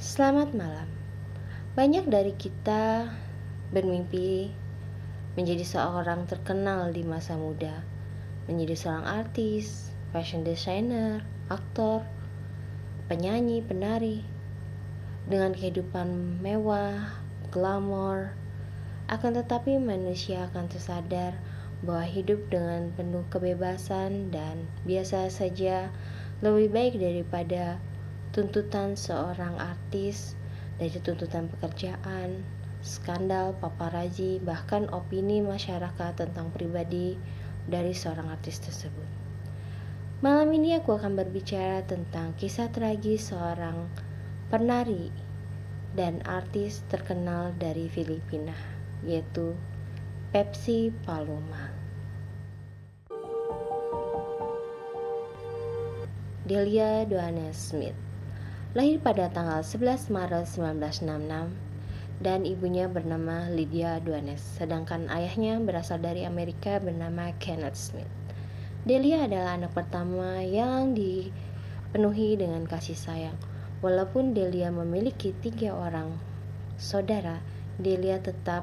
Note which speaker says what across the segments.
Speaker 1: Selamat malam. Banyak dari kita bermimpi menjadi seorang terkenal di masa muda, menjadi seorang artis, fashion designer, aktor, penyanyi, penari, dengan kehidupan mewah, glamor. Akan tetapi manusia akan tersadar bahwa hidup dengan penuh kebebasan dan biasa saja lebih baik daripada tuntutan seorang artis, dari tuntutan pekerjaan, skandal, paparazi, bahkan opini masyarakat tentang pribadi dari seorang artis tersebut. Malam ini aku akan berbicara tentang kisah tragis seorang penari dan artis terkenal dari Filipina, yaitu Pepsi Paloma. Delia Duanes Smith lahir pada tanggal 11 Maret 1966 dan ibunya bernama Lydia Duanes, sedangkan ayahnya berasal dari Amerika bernama Kenneth Smith. Delia adalah anak pertama yang dipenuhi dengan kasih sayang. Walaupun Delia memiliki 3 orang saudara, Delia tetap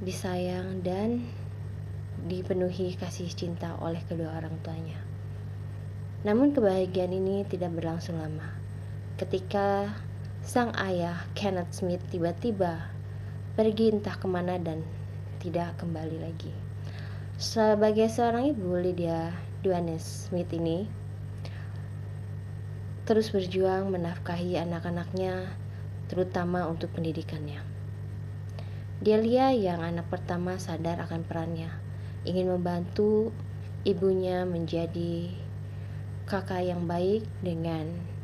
Speaker 1: disayang dan dipenuhi kasih cinta oleh kedua orang tuanya. Namun kebahagiaan ini tidak berlangsung lama. Ketika sang ayah Kenneth Smith tiba-tiba pergi entah kemana dan tidak kembali lagi. Sebagai seorang ibu, Lydia Duanes Smith ini terus berjuang menafkahi anak-anaknya, terutama untuk pendidikannya. Delia yang anak pertama sadar akan perannya, ingin membantu ibunya menjadi kakak yang baik dengan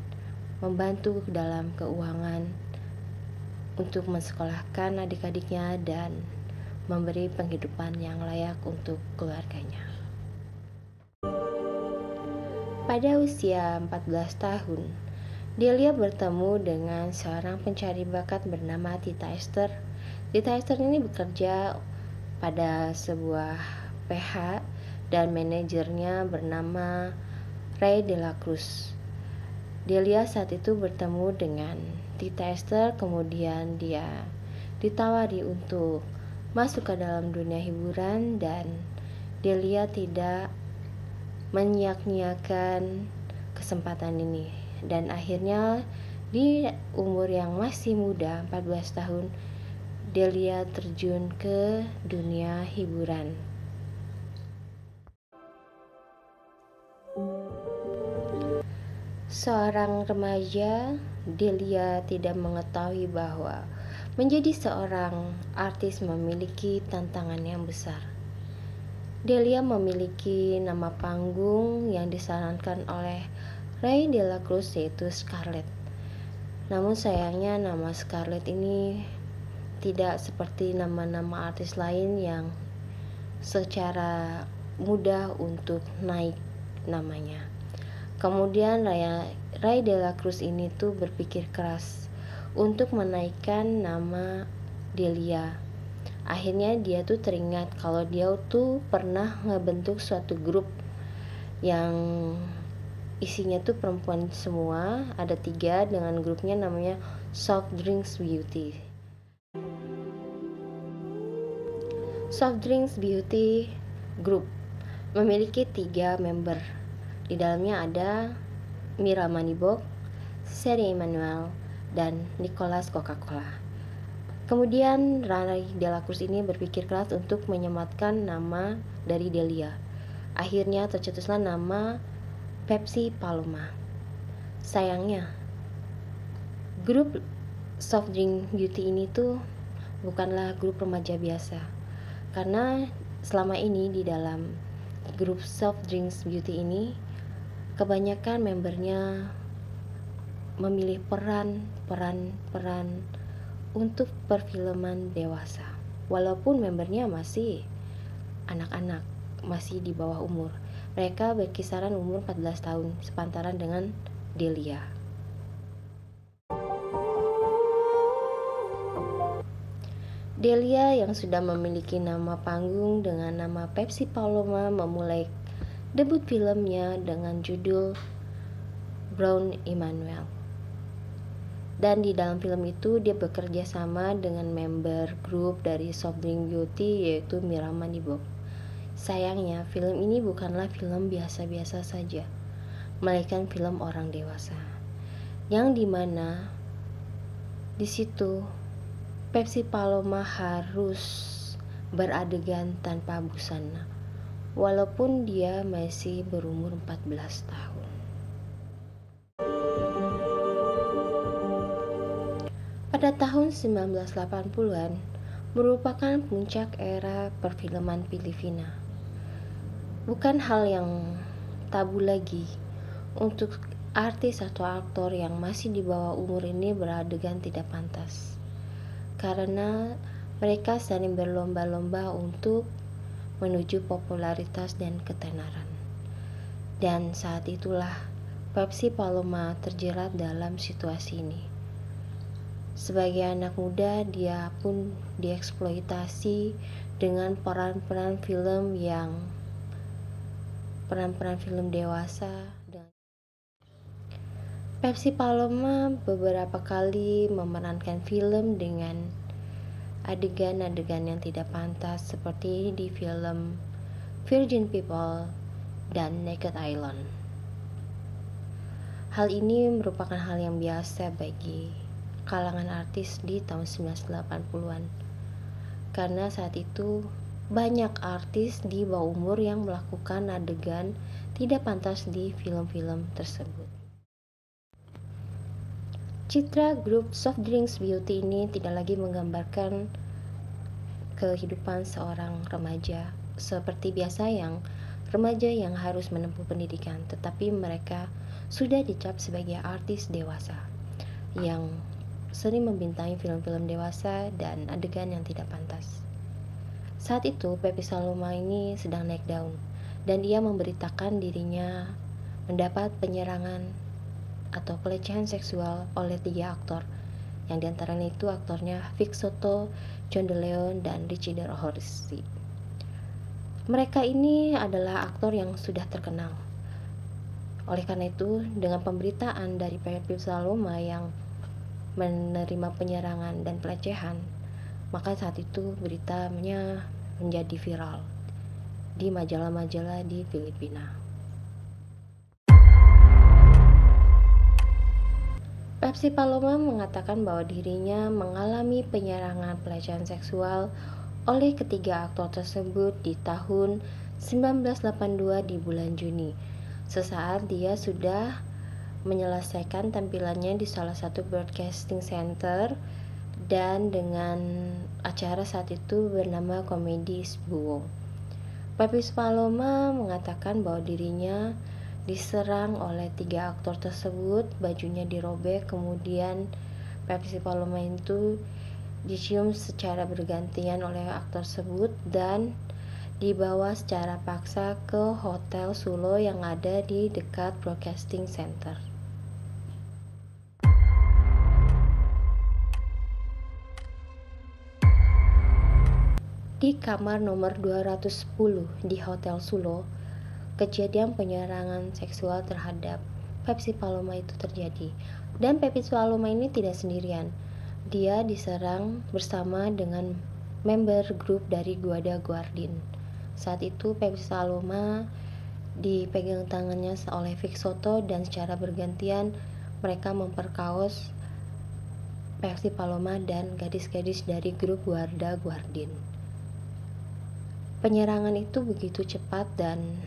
Speaker 1: membantu dalam keuangan untuk mensekolahkan adik-adiknya dan memberi penghidupan yang layak untuk keluarganya. Pada usia 14 tahun, Delia bertemu dengan seorang pencari bakat bernama Tita Esther. Tita Esther ini bekerja pada sebuah PH dan manajernya bernama Ray de la Cruz. Delia saat itu bertemu dengan Tita Esther, kemudian dia ditawari untuk masuk ke dalam dunia hiburan dan Delia tidak menyia-nyiakan kesempatan ini. Dan akhirnya di umur yang masih muda, 14 tahun, Delia terjun ke dunia hiburan. Seorang remaja, Delia tidak mengetahui bahwa menjadi seorang artis memiliki tantangan yang besar. Delia memiliki nama panggung yang disarankan oleh Ray de la Cruz, yaitu Scarlett. Namun sayangnya nama Scarlett ini tidak seperti nama-nama artis lain yang secara mudah untuk naik namanya. Kemudian Ray de la Cruz ini tuh berpikir keras untuk menaikkan nama Delia. Akhirnya dia tuh teringat kalau dia tuh pernah ngebentuk suatu grup yang isinya tuh perempuan semua, ada 3 dengan grupnya namanya Soft Drinks Beauty. Soft Drinks Beauty Group memiliki 3 member. Di dalamnya ada Mira Manibok, Sherry Emmanuel, dan Nicholas Coca-Cola. Kemudian Ray de la Cruz ini berpikir keras untuk menyematkan nama dari Delia. Akhirnya tercetuslah nama Pepsi Paloma. Sayangnya, grup Soft Drink Beauty ini tuh bukanlah grup remaja biasa. Karena selama ini di dalam grup Soft Drinks Beauty ini, kebanyakan membernya memilih peran untuk perfilman dewasa. Walaupun membernya masih anak-anak, masih di bawah umur. Mereka berkisaran umur 14 tahun, sepantaran dengan Delia. Delia yang sudah memiliki nama panggung dengan nama Pepsi Paloma memulai debut filmnya dengan judul Brown Emmanuel. Dan di dalam film itu dia bekerja sama dengan member grup dari Soft Drink Beauty yaitu Mira Manibok. Sayangnya film ini bukanlah film biasa-biasa saja, melainkan film orang dewasa, yang dimana di situ Pepsi Paloma harus beradegan tanpa busana, walaupun dia masih berumur 14 tahun. Pada tahun 1980-an merupakan puncak era perfilman Filipina. Bukan hal yang tabu lagi untuk artis atau aktor yang masih di bawah umur ini beradegan tidak pantas, karena mereka saling berlomba-lomba untuk menuju popularitas dan ketenaran. Dan saat itulah Pepsi Paloma terjerat dalam situasi ini. Sebagai anak muda, dia pun dieksploitasi dengan peran-peran film dewasa. Dan Pepsi Paloma beberapa kali memerankan film dengan adegan-adegan yang tidak pantas seperti di film Virgin People dan Naked Island. Hal ini merupakan hal yang biasa bagi kalangan artis di tahun 1980-an, karena saat itu banyak artis di bawah umur yang melakukan adegan tidak pantas di film-film tersebut. Citra grup Soft Drinks Beauty ini tidak lagi menggambarkan kehidupan seorang remaja seperti biasa remaja yang harus menempuh pendidikan, tetapi mereka sudah dicap sebagai artis dewasa yang sering membintangi film-film dewasa dan adegan yang tidak pantas. Saat itu Pepsi Paloma ini sedang naik daun dan ia memberitakan dirinya mendapat penyerangan atau pelecehan seksual oleh 3 aktor, yang diantaranya itu aktornya Vic Soto, John De Leon, dan Richie Darhorsey. Mereka ini adalah aktor yang sudah terkenal. Oleh karena itu, dengan pemberitaan dari Pepsi Paloma yang menerima penyerangan dan pelecehan, maka saat itu beritanya menjadi viral di majalah-majalah di Filipina. Pepsi Paloma mengatakan bahwa dirinya mengalami penyerangan pelecehan seksual oleh ketiga aktor tersebut di tahun 1982 di bulan Juni, sesaat dia sudah menyelesaikan tampilannya di salah satu broadcasting center dan dengan acara saat itu bernama Komedi Isbuo. Pepsi Paloma mengatakan bahwa dirinya diserang oleh 3 aktor tersebut, bajunya dirobek, kemudian Pepsi Paloma itu dicium secara bergantian oleh aktor tersebut dan dibawa secara paksa ke Hotel Sulo yang ada di dekat Broadcasting Center. Di kamar nomor 210 di Hotel Sulo, kejadian penyerangan seksual terhadap Pepsi Paloma itu terjadi. Dan Pepsi Paloma ini tidak sendirian. Dia diserang bersama dengan member grup dari Guarda Guardin. Saat itu Pepsi Paloma dipegang tangannya oleh Vic Soto dan secara bergantian mereka memperkaos Pepsi Paloma dan gadis-gadis dari grup Guarda Guardin. Penyerangan itu begitu cepat dan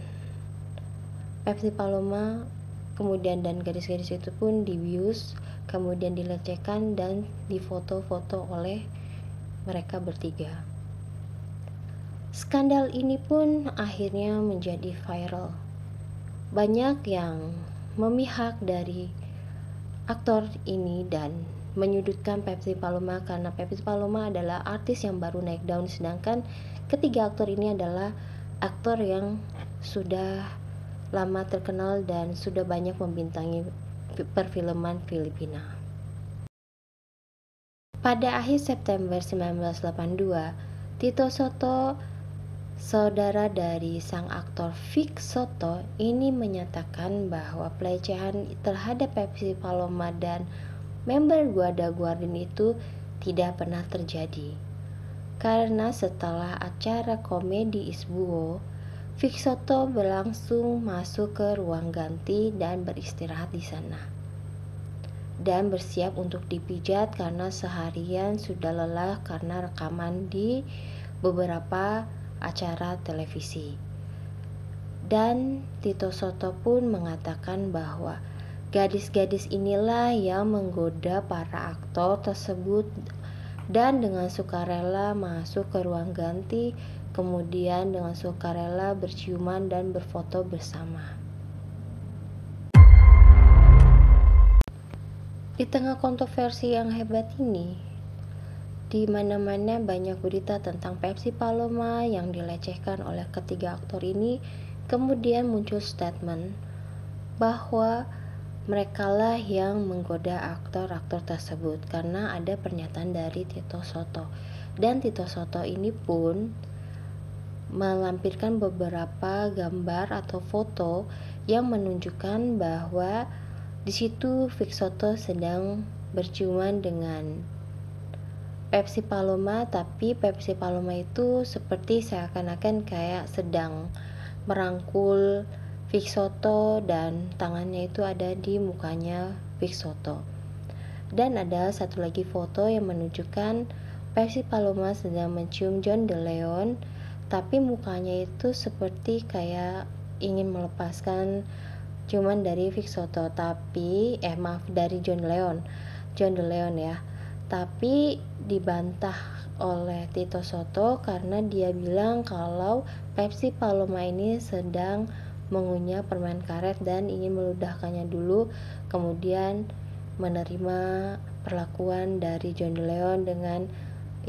Speaker 1: Pepsi Paloma kemudian dan gadis-gadis itu pun dibius, kemudian dilecehkan dan difoto-foto oleh mereka bertiga. Skandal ini pun akhirnya menjadi viral. Banyak yang memihak dari aktor ini dan menyudutkan Pepsi Paloma karena Pepsi Paloma adalah artis yang baru naik daun, sedangkan ketiga aktor ini adalah aktor yang sudah lama terkenal dan sudah banyak membintangi perfilman Filipina. Pada akhir September 1982, Tito Soto, saudara dari sang aktor Vic Soto, ini menyatakan bahwa pelecehan terhadap Pepsi Paloma dan member Guarda Guardian itu tidak pernah terjadi. Karena setelah acara komedi Isbuo, Vixoto berlangsung masuk ke ruang ganti dan beristirahat di sana. Dan bersiap untuk dipijat karena seharian sudah lelah karena rekaman di beberapa acara televisi. Dan Tito Soto pun mengatakan bahwa gadis-gadis inilah yang menggoda para aktor tersebut dan dengan sukarela masuk ke ruang ganti, kemudian dengan sukarela berciuman dan berfoto bersama. Di tengah kontroversi yang hebat ini, di mana-mana banyak berita tentang Pepsi Paloma yang dilecehkan oleh ketiga aktor ini, kemudian muncul statement bahwa merekalah yang menggoda aktor-aktor tersebut karena ada pernyataan dari Tito Soto. Dan Tito Soto ini pun melampirkan beberapa gambar atau foto yang menunjukkan bahwa di situ Vixoto sedang berciuman dengan Pepsi Paloma, tapi Pepsi Paloma itu seperti seakan-akan kayak sedang merangkul Vixoto dan tangannya itu ada di mukanya Vixoto. Dan ada satu lagi foto yang menunjukkan Pepsi Paloma sedang mencium John De Leon, tapi mukanya itu seperti kayak ingin melepaskan ciuman dari Vixoto, dari John De Leon ya. Tapi dibantah oleh Tito Soto karena dia bilang kalau Pepsi Paloma ini sedang mengunyah permen karet dan ingin meludahkannya dulu, kemudian menerima perlakuan dari John De Leon dengan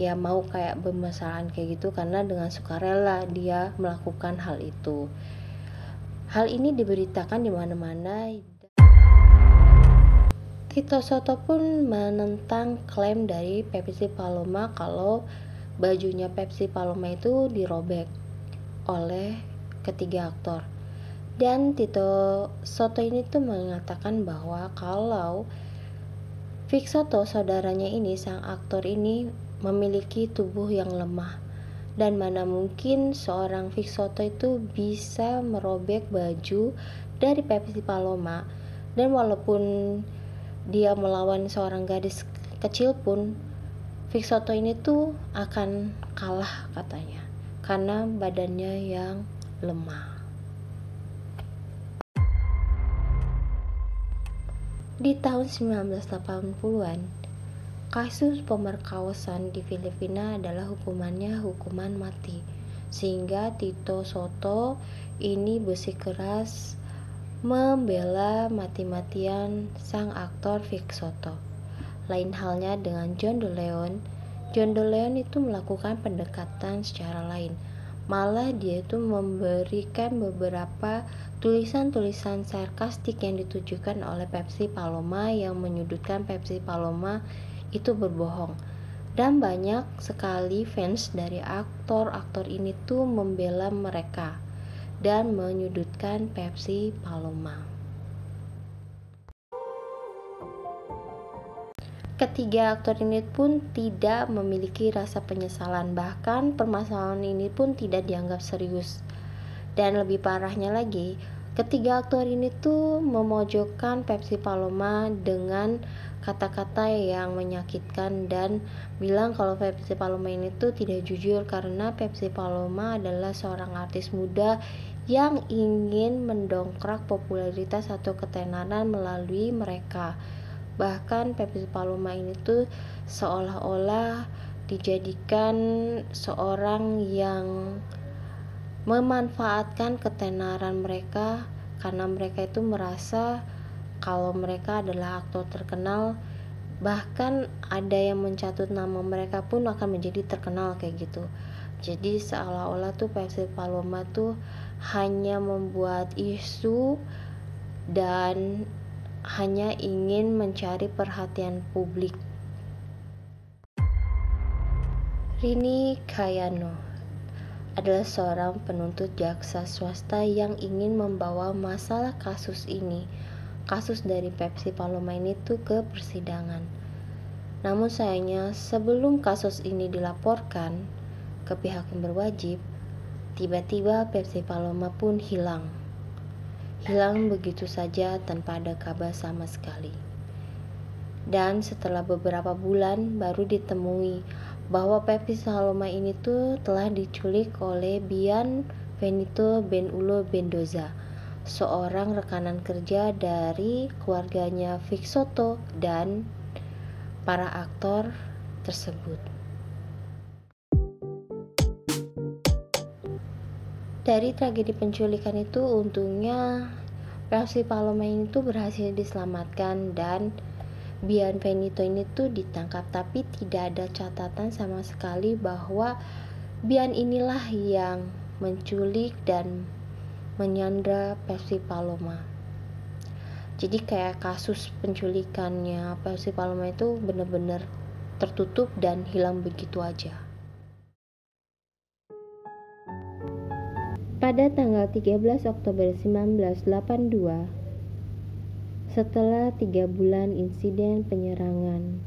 Speaker 1: ya mau kayak bermesraan kayak gitu, karena dengan sukarela dia melakukan hal itu. Hal ini diberitakan di mana-mana. Tito Soto pun menentang klaim dari Pepsi Paloma kalau bajunya Pepsi Paloma itu dirobek oleh ketiga aktor. Dan Tito Soto ini tuh mengatakan bahwa kalau Vixoto saudaranya ini, sang aktor ini memiliki tubuh yang lemah, dan mana mungkin seorang Vixoto itu bisa merobek baju dari Pepsi Paloma. Dan walaupun dia melawan seorang gadis kecil pun, Vixoto ini tuh akan kalah katanya karena badannya yang lemah. Di tahun 1980-an, kasus pemerkosaan di Filipina adalah hukumannya hukuman mati, sehingga Tito Soto ini bersikeras membela mati-matian sang aktor Vixoto. Lain halnya dengan John De Leon. John De Leon itu melakukan pendekatan secara lain. Malah dia itu memberikan beberapa tulisan-tulisan sarkastik yang ditujukan oleh Pepsi Paloma yang menyudutkan Pepsi Paloma itu berbohong. Dan banyak sekali fans dari aktor-aktor ini tuh membela mereka dan menyudutkan Pepsi Paloma. Ketiga aktor ini pun tidak memiliki rasa penyesalan, bahkan permasalahan ini pun tidak dianggap serius. Dan lebih parahnya lagi, ketiga aktor ini tuh memojokkan Pepsi Paloma dengan kata-kata yang menyakitkan dan bilang kalau Pepsi Paloma ini tuh tidak jujur karena Pepsi Paloma adalah seorang artis muda yang ingin mendongkrak popularitas atau ketenaran melalui mereka. Bahkan Pepsi Paloma ini tuh seolah-olah dijadikan seorang yang memanfaatkan ketenaran mereka karena mereka itu merasa kalau mereka adalah aktor terkenal, bahkan ada yang mencatut nama mereka pun akan menjadi terkenal kayak gitu. Jadi seolah-olah tuh Pepsi Paloma tuh hanya membuat isu dan hanya ingin mencari perhatian publik. Rini Kayano adalah seorang penuntut jaksa swasta yang ingin membawa masalah kasus ini kasus dari Pepsi Paloma ini tuh ke persidangan. Namun sayangnya sebelum kasus ini dilaporkan ke pihak yang berwajib, tiba-tiba Pepsi Paloma pun hilang. Hilang begitu saja tanpa ada kabar sama sekali. Dan setelah beberapa bulan baru ditemui bahwa Pepsi Paloma ini tuh telah diculik oleh Bian Benito Benulo Mendoza, seorang rekanan kerja dari keluarganya Vic Soto dan para aktor tersebut. Dari tragedi penculikan itu untungnya Pepsi Paloma ini tuh berhasil diselamatkan dan Bian Benito ini tuh ditangkap, tapi tidak ada catatan sama sekali bahwa Bian inilah yang menculik dan menyandra Pepsi Paloma. Jadi kayak kasus penculikannya Pepsi Paloma itu benar-benar tertutup dan hilang begitu aja. Pada tanggal 13 Oktober 1982, setelah 3 bulan insiden penyerangan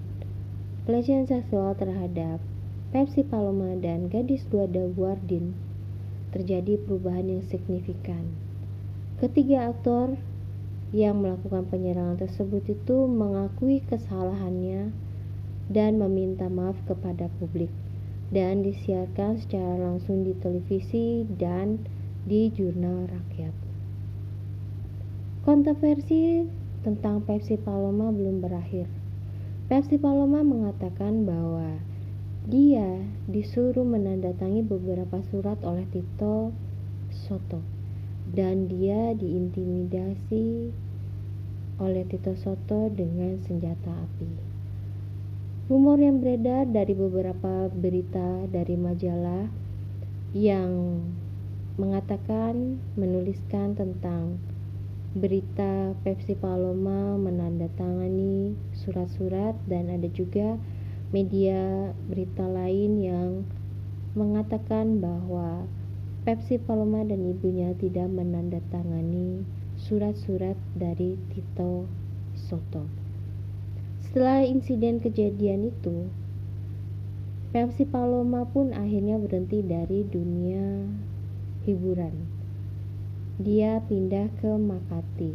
Speaker 1: pelecehan seksual terhadap Pepsi Paloma dan gadis Guada Guardin, terjadi perubahan yang signifikan. Ketiga aktor yang melakukan penyerangan tersebut itu mengakui kesalahannya dan meminta maaf kepada publik, dan disiarkan secara langsung di televisi dan di jurnal rakyat. Kontroversi tentang Pepsi Paloma belum berakhir. Pepsi Paloma mengatakan bahwa dia disuruh menandatangani beberapa surat oleh Tito Soto dan dia diintimidasi oleh Tito Soto dengan senjata api. Rumor yang beredar dari beberapa berita dari majalah yang menuliskan tentang berita Pepsi Paloma menandatangani surat-surat, dan ada juga media berita lain yang mengatakan bahwa Pepsi Paloma dan ibunya tidak menandatangani surat-surat dari Tito Soto. Setelah insiden kejadian itu, Pepsi Paloma pun akhirnya berhenti dari dunia hiburan. Dia pindah ke Makati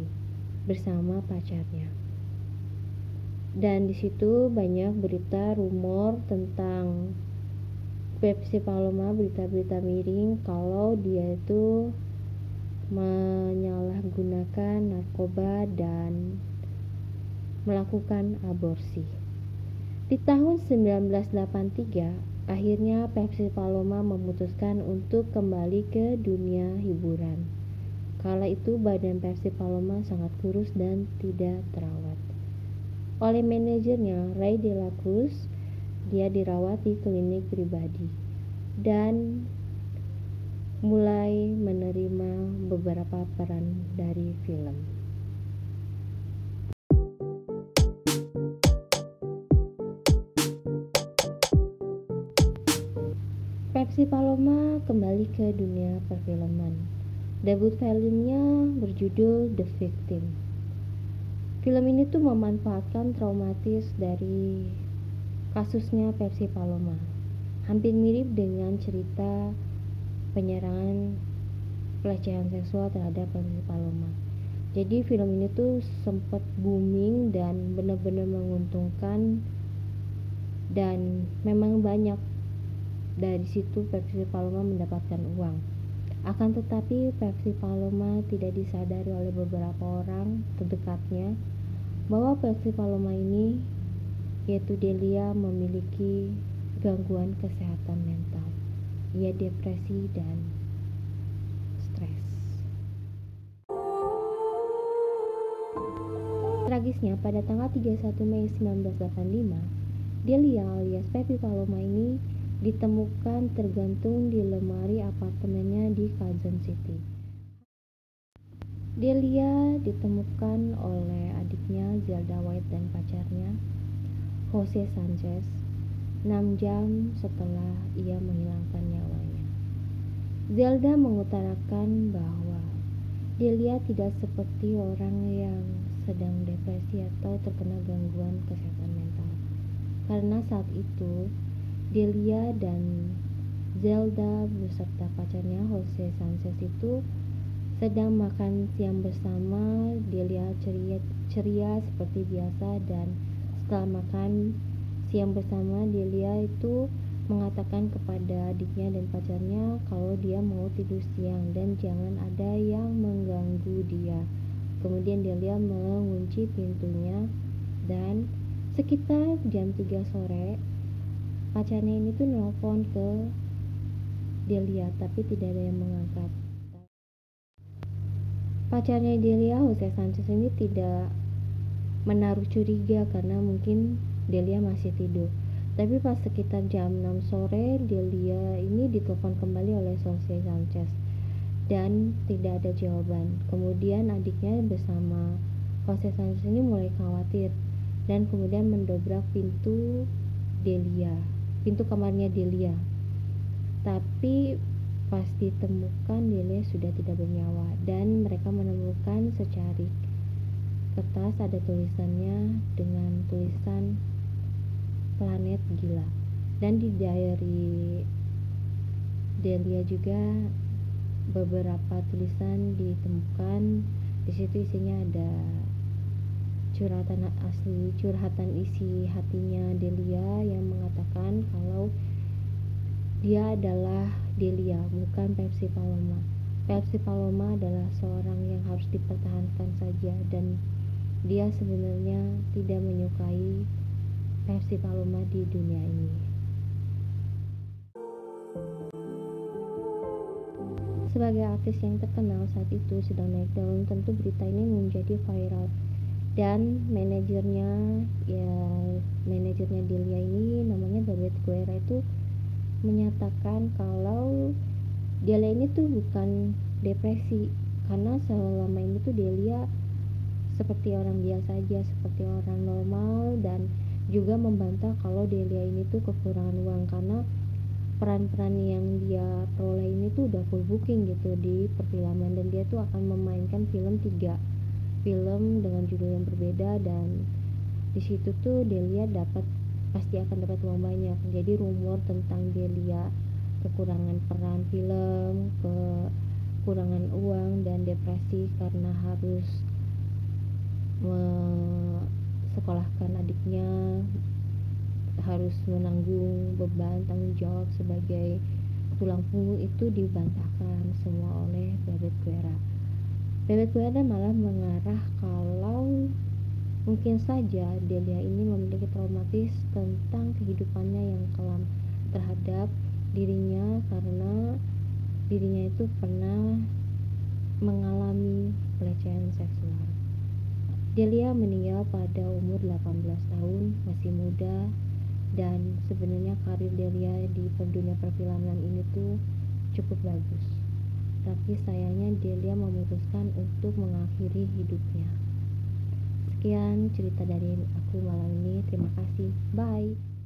Speaker 1: bersama pacarnya. Dan di situ banyak berita rumor tentang Pepsi Paloma, berita-berita miring kalau dia itu menyalahgunakan narkoba dan melakukan aborsi. Di tahun 1983, akhirnya Pepsi Paloma memutuskan untuk kembali ke dunia hiburan. Kala itu badan Pepsi Paloma sangat kurus dan tidak terawat. Oleh manajernya Ray De La Cruz, dia dirawat di klinik pribadi dan mulai menerima beberapa peran dari film. Pepsi Paloma kembali ke dunia perfilman. Debut filmnya berjudul The Victim. Film ini tuh memanfaatkan traumatis dari kasusnya Pepsi Paloma. Hampir mirip dengan cerita penyerangan pelecehan seksual terhadap Pepsi Paloma. Jadi film ini tuh sempat booming dan benar-benar menguntungkan, dan memang banyak dari situ Pepsi Paloma mendapatkan uang. Akan tetapi Pepsi Paloma tidak disadari oleh beberapa orang terdekatnya bahwa Pepsi Paloma ini, yaitu Delia, memiliki gangguan kesehatan mental. Ia depresi dan stres. Tragisnya, pada tanggal 31 Mei 1985, Delia alias Pepsi Paloma ini ditemukan tergantung di lemari apartemennya di Quezon City. Delia ditemukan oleh adiknya Zelda White dan pacarnya Jose Sanchez 6 jam setelah ia menghilangkan nyawanya. Zelda mengutarakan bahwa Delia tidak seperti orang yang sedang depresi atau terkena gangguan kesehatan mental. Karena saat itu Delia dan Zelda beserta pacarnya Jose Sanchez itu sedang makan siang bersama. Delia ceria seperti biasa, dan setelah makan siang bersama, Delia itu mengatakan kepada adiknya dan pacarnya kalau dia mau tidur siang dan jangan ada yang mengganggu dia. Kemudian Delia mengunci pintunya, dan sekitar jam 3 sore pacarnya ini tuh nelpon ke Delia, tapi tidak ada yang mengangkat. Pacarnya Delia, Jose Sanchez, ini tidak menaruh curiga karena mungkin Delia masih tidur. Tapi pas sekitar jam 6 sore, Delia ini ditelepon kembali oleh Jose Sanchez dan tidak ada jawaban. Kemudian adiknya bersama Jose Sanchez ini mulai khawatir dan kemudian mendobrak pintu kamarnya Delia. Tapi pas ditemukan, Delia sudah tidak bernyawa, dan mereka menemukan secarik kertas, ada tulisannya dengan tulisan planet gila. Dan di diary Delia juga beberapa tulisan ditemukan. Di situ isinya ada curhatan isi hatinya Delia yang mengatakan kalau dia adalah Delia, bukan Pepsi Paloma. Pepsi Paloma adalah seorang yang harus dipertahankan saja, dan dia sebenarnya tidak menyukai Pepsi Paloma di dunia ini. Sebagai artis yang terkenal saat itu sedang naik daun, tentu berita ini menjadi viral. Dan manajernya Delia ini namanya David Guerra itu menyatakan kalau Delia ini tuh bukan depresi, karena selama ini tuh Delia seperti orang biasa aja, seperti orang normal, dan juga membantah kalau Delia ini tuh kekurangan uang karena peran-peran yang dia peroleh ini tuh udah full booking gitu di perfilman, dan dia tuh akan memainkan 3 film dengan judul yang berbeda, dan di situ tuh Delia pasti akan dapat uang banyak. Jadi rumor tentang Delia kekurangan peran film, kekurangan uang, dan depresi karena harus sekolahkan adiknya, harus menanggung beban tanggung jawab sebagai tulang punggung, itu dibantahkan semua oleh David Guerra. David Guerra malah mengarah kalau mungkin saja Delia ini memiliki traumatis tentang kehidupannya yang kelam terhadap dirinya, karena dirinya itu pernah mengalami pelecehan seksual. Delia meninggal pada umur 18 tahun, masih muda, dan sebenarnya karir Delia di dunia perfilman ini tuh cukup bagus. Tapi sayangnya Delia memutuskan untuk mengakhiri hidupnya. Sekian cerita dari aku malam ini. Terima kasih. Bye.